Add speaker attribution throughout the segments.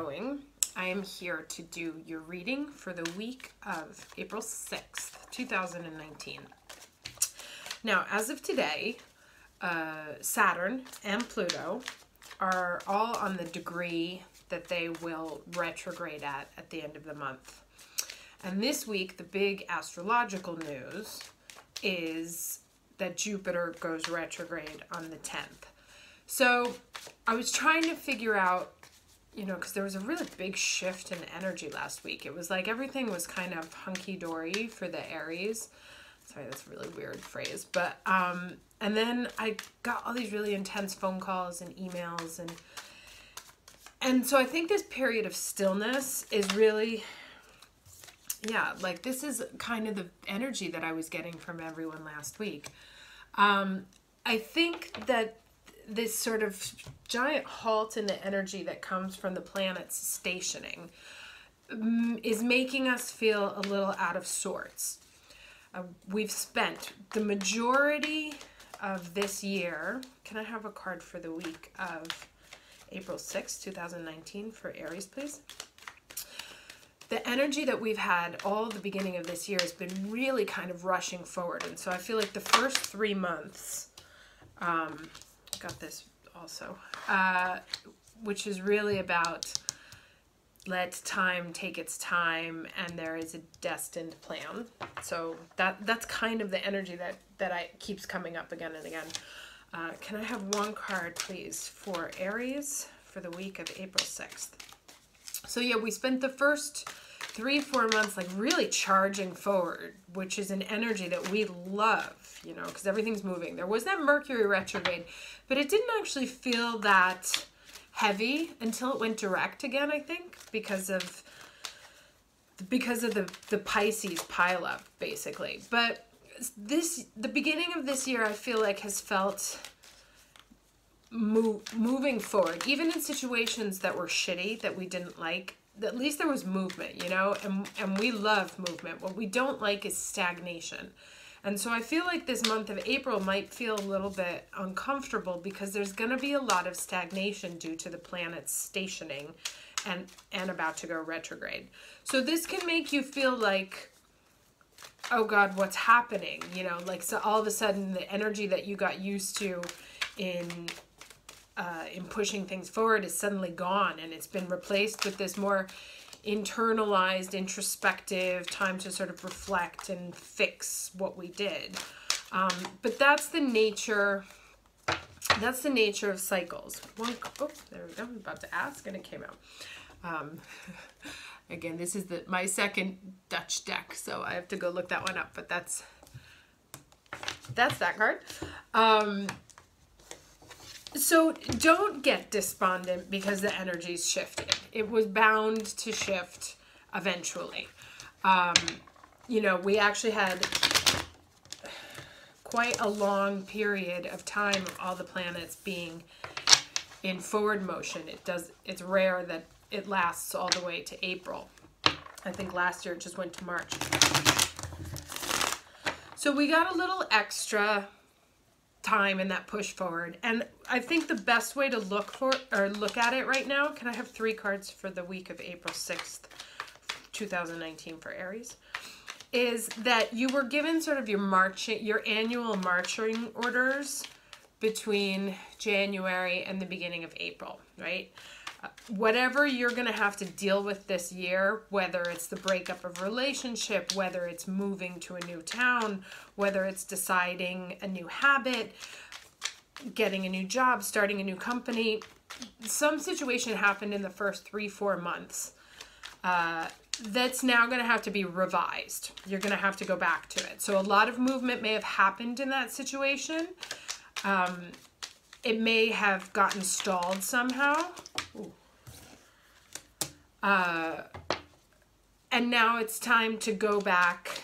Speaker 1: going, I am here to do your reading for the week of April 6th, 2019. Now, as of today, Saturn and Pluto are all on the degree that they will retrograde at the end of the month. And this week, the big astrological news is that Jupiter goes retrograde on the 10th. So I was trying to figure out, because there was a really big shift in energy last week. It was like everything was kind of hunky-dory for the Aries. Sorry, that's a really weird phrase. But, and then I got all these really intense phone calls and emails. And so I think this period of stillness is really, this is kind of the energy that I was getting from everyone last week. I think that this sort of giant halt in the energy that comes from the planets stationing is making us feel a little out of sorts. We've spent the majority of this year. Can I have a card for the week of April 6, 2019 for Aries, please? The energy that we've had all the beginning of this year has been really kind of rushing forward. And so I feel like the first 3 months, got this also, which is really about let time take its time and there is a destined plan. So that's kind of the energy that keeps coming up again and again. Can I have one card, please, for Aries for the week of April 6th? So yeah, we spent the first 3-4 months like really charging forward, which is an energy that we love, because everything's moving. There was that Mercury retrograde, but it didn't actually feel that heavy until it went direct again, I think, because of the Pisces pileup, basically. But the beginning of this year, I feel like has felt moving forward, even in situations that were shitty, that we didn't like. At least there was movement, and we love movement. What we don't like is stagnation. And so I feel like this month of April might feel a little bit uncomfortable because there's going to be a lot of stagnation due to the planets stationing and about to go retrograde. So this can make you feel like, oh God, what's happening? So all of a sudden the energy that you got used to in pushing things forward is suddenly gone, and it's been replaced with this more internalized, introspective time to sort of reflect and fix what we did. But that's the nature of cycles. Oh, there we go. I'm about to ask and it came out. Again, this is my second Dutch deck, so I have to go look that one up, but that's that card. So don't get despondent because the energy's shifted. It was bound to shift eventually. We actually had quite a long period of time of all the planets being in forward motion. It's rare that it lasts all the way to April. I think last year it just went to March. So we got a little extra time in that push forward, and I think the best way to look at it right now, can I have 3 cards for the week of April 6th, 2019 for Aries, is that you were given sort of your annual marching orders between January and the beginning of April, right? Whatever you're going to have to deal with this year, whether it's the breakup of relationship, whether it's moving to a new town, whether it's deciding a new habit, getting a new job, starting a new company, some situation happened in the first 3-4 months that's now going to have to be revised. You're going to have to go back to it. So a lot of movement may have happened in that situation. It may have gotten stalled somehow. And now it's time to go back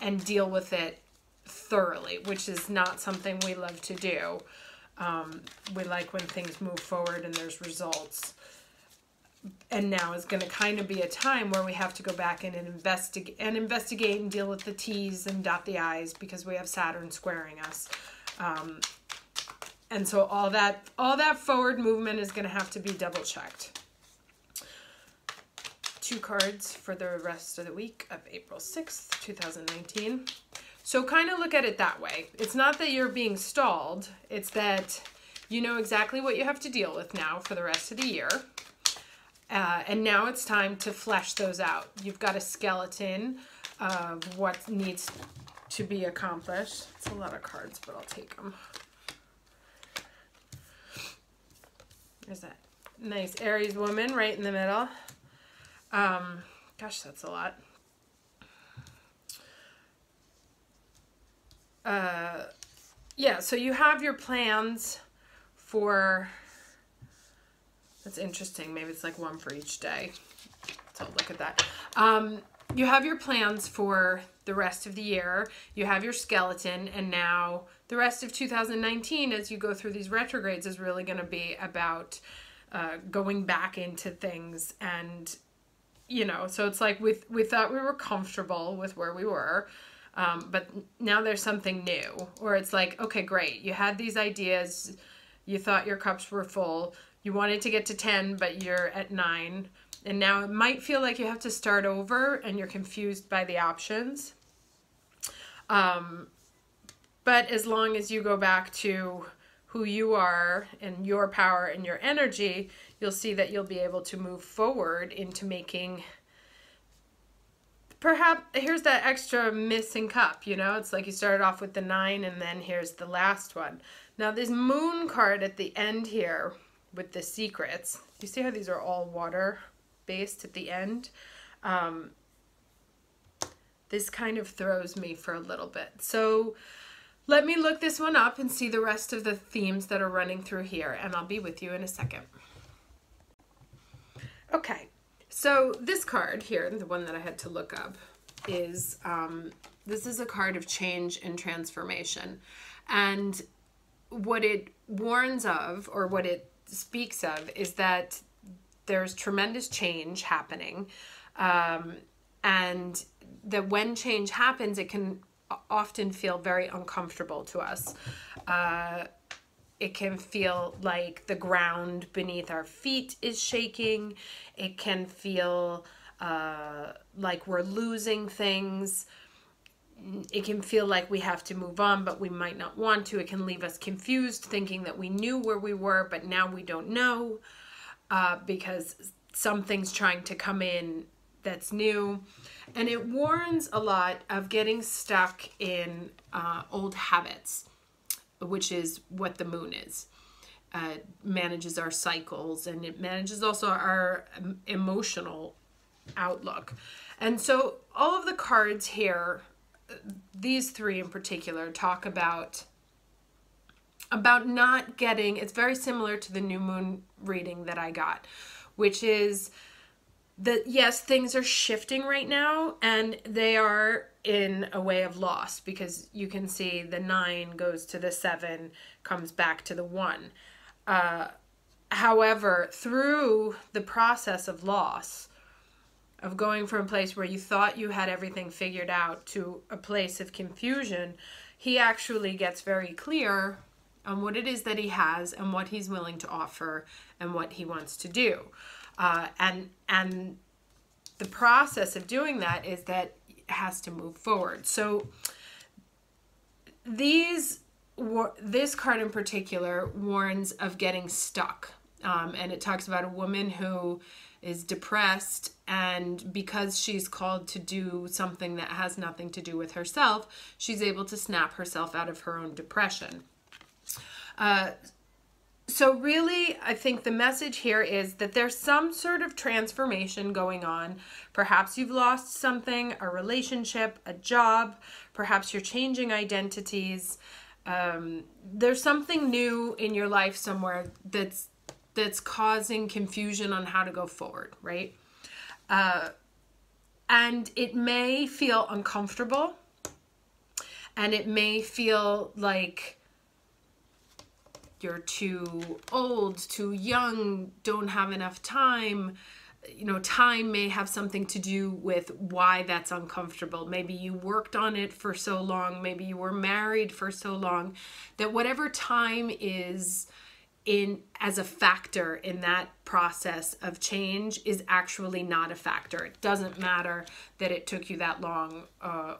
Speaker 1: and deal with it thoroughly, which is not something we love to do. We like when things move forward and there's results. And now is going to kind of be a time where we have to go back and investigate and deal with the T's and dot the I's because we have Saturn squaring us. And so all that forward movement is going to have to be double checked. 2 cards for the rest of the week of April 6th, 2019. So kind of look at it that way. It's not that you're being stalled. It's that you know exactly what you have to deal with now for the rest of the year. And now it's time to flesh those out. You've got a skeleton of what needs to be accomplished. It's a lot of cards, but I'll take them. There's that nice Aries woman right in the middle. Gosh, that's a lot. Yeah, so you have your plans for, that's interesting. Maybe it's like one for each day. So look at that. You have your plans for the rest of the year. You have your skeleton, and now the rest of 2019, as you go through these retrogrades, is really going to be about going back into things. And, you know, so it's like we thought we were comfortable with where we were, but now there's something new. Or it's like, okay, great. You had these ideas. You thought your cups were full. You wanted to get to 10, but you're at 9. And now it might feel like you have to start over and you're confused by the options. But as long as you go back to who you are and your power and your energy, you'll see that you'll be able to move forward into making, perhaps, here's that extra missing cup, you know? It's like you started off with the 9 and then here's the last one. Now this moon card at the end here with the secrets, you see how these are all water based at the end? This kind of throws me for a little bit. So let me look this one up and see the rest of the themes that are running through here, and I'll be with you in a second. Okay, so this card here, the one that I had to look up, is this is a card of change and transformation. And what it warns of, or what it speaks of, is that there's tremendous change happening, and that when change happens, it can often feel very uncomfortable to us. It can feel like the ground beneath our feet is shaking. It can feel like we're losing things. It can feel like we have to move on, but we might not want to. It can leave us confused, thinking that we knew where we were, but now we don't know. Because something's trying to come in that's new. And it warns a lot of getting stuck in old habits, which is what the moon is. Manages our cycles, and it manages also our emotional outlook. And so all of the cards here, these 3 in particular, talk about not getting, it's very similar to the new moon reading that I got, which is that yes, things are shifting right now, and they are in a way of loss, because you can see the 9 goes to the 7, comes back to the 1. However, through the process of loss, of going from a place where you thought you had everything figured out to a place of confusion, he actually gets very clear on what it is that he has and what he's willing to offer and what he wants to do. And the process of doing that is that it has to move forward. So this card in particular warns of getting stuck. And it talks about a woman who is depressed, and because she's called to do something that has nothing to do with herself, she's able to snap herself out of her own depression. So really, I think the message here is that there's some sort of transformation going on. Perhaps you've lost something, a relationship, a job. Perhaps you're changing identities. There's something new in your life somewhere that's causing confusion on how to go forward, right? And it may feel uncomfortable, and it may feel like you're too old, too young, don't have enough time. You know, time may have something to do with why that's uncomfortable. Maybe you worked on it for so long. Maybe you were married for so long that whatever time is as a factor in that process of change is actually not a factor. It doesn't matter that it took you that long,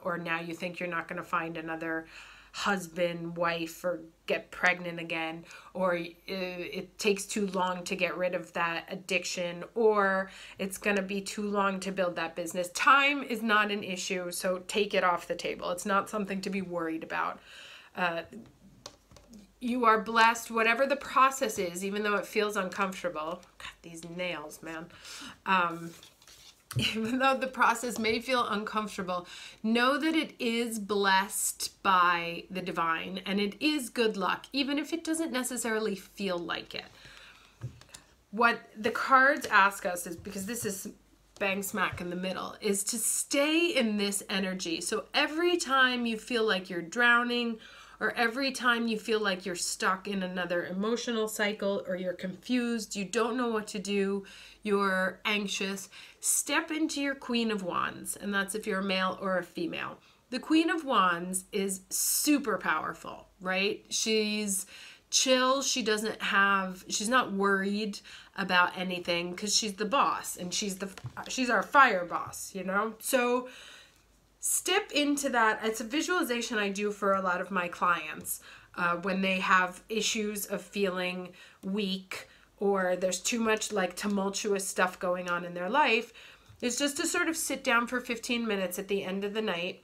Speaker 1: or now you think you're not going to find another husband, wife, or get pregnant again, or it takes too long to get rid of that addiction, or it's going to be too long to build that business. Time is not an issue, so take it off the table. It's not something to be worried about. You are blessed, whatever the process is, even though it feels uncomfortable. God, these nails, man. Even though the process may feel uncomfortable, know that it is blessed by the divine, and it is good luck, even if it doesn't necessarily feel like it. What the cards ask us is, because this is bang smack in the middle, is to stay in this energy. So every time you feel like you're drowning, or every time you feel like you're stuck in another emotional cycle, or you're confused, you don't know what to do, you're anxious, step into your Queen of Wands. And that's if you're a male or a female. The Queen of Wands is super powerful, right? She's chill. She's not worried about anything because she's the boss, and she's our fire boss, you know? So step into that. It's a visualization I do for a lot of my clients when they have issues of feeling weak, or there's too much like tumultuous stuff going on in their life. Is just to sort of sit down for 15 minutes at the end of the night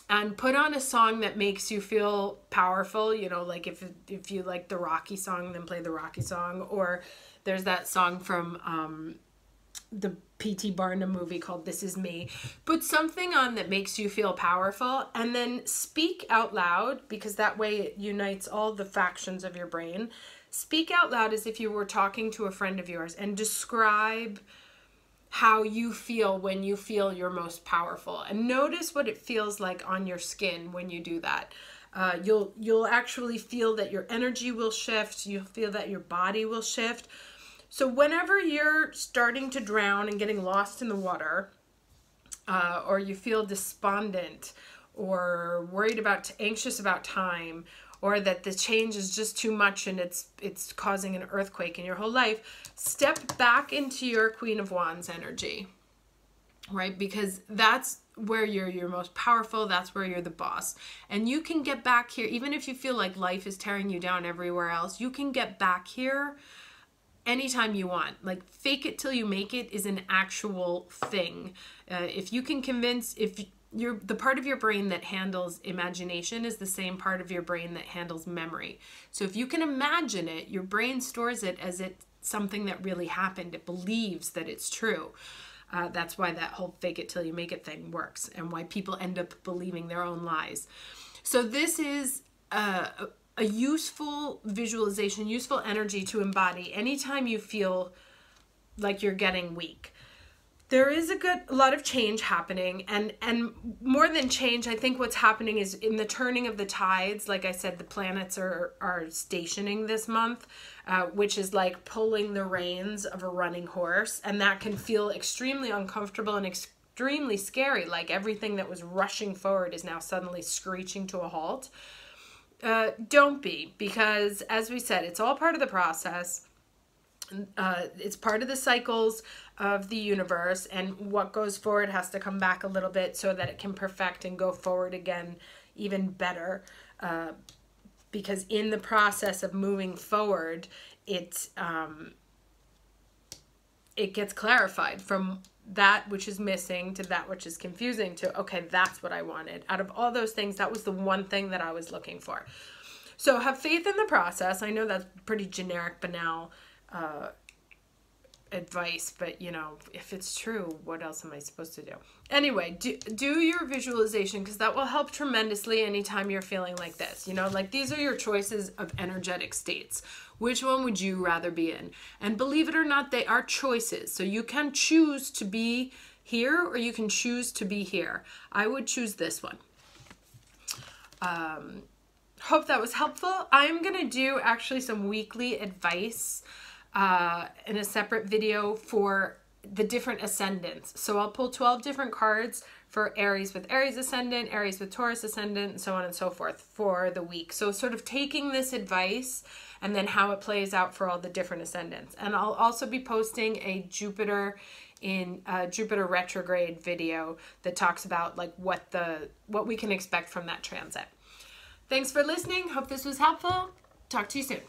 Speaker 1: and put on a song that makes you feel powerful. You know, like if you like the Rocky song, then play the Rocky song. Or there's that song from the P.T. Barnum movie called This Is Me. Put something on that makes you feel powerful, and then speak out loud, because that way it unites all the factions of your brain. Speak out loud as if you were talking to a friend of yours, and describe how you feel when you feel your most powerful, and notice what it feels like on your skin when you do that. You'll actually feel that your energy will shift. You'll feel that your body will shift. So whenever you're starting to drown and getting lost in the water, or you feel despondent or worried anxious about time, or that the change is just too much and it's causing an earthquake in your whole life, step back into your Queen of Wands energy, right? Because that's where you're your most powerful. That's where you're the boss. And you can get back here, even if you feel like life is tearing you down everywhere else, you can get back here anytime you want. Like, fake it till you make it is an actual thing. If you can convince, the part of your brain that handles imagination is the same part of your brain that handles memory. So if you can imagine it, your brain stores it as it's something that really happened. It believes that it's true. That's why that whole fake it till you make it thing works, and why people end up believing their own lies. So this is a useful visualization, useful energy to embody anytime you feel like you're getting weak. There is a lot of change happening, and more than change, I think what's happening is in the turning of the tides. Like I said, the planets are stationing this month, which is like pulling the reins of a running horse, and that can feel extremely uncomfortable and extremely scary. Like everything that was rushing forward is now suddenly screeching to a halt. Don't be, because as we said, it's all part of the process. It's part of the cycles of the universe, and what goes forward has to come back a little bit so that it can perfect and go forward again even better, because in the process of moving forward, it gets clarified from that which is missing to that which is confusing to, okay, that's what I wanted. Out of all those things, that was the one thing that I was looking for. So have faith in the process. I know that's pretty generic, banal advice, but you know, if it's true, what else am I supposed to do? Anyway, do your visualization, because that will help tremendously anytime you're feeling like this. You know, like these are your choices of energetic states. Which one would you rather be in? And believe it or not, they are choices. So you can choose to be here, or you can choose to be here. I would choose this one. Hope that was helpful. I'm going to do actually some weekly advice in a separate video for the different ascendants. So I'll pull 12 different cards for Aries with Aries ascendant, Aries with Taurus ascendant, and so on and so forth for the week. So sort of taking this advice and then how it plays out for all the different ascendants. And I'll also be posting a Jupiter retrograde video that talks about like what we can expect from that transit. Thanks for listening. Hope this was helpful. Talk to you soon.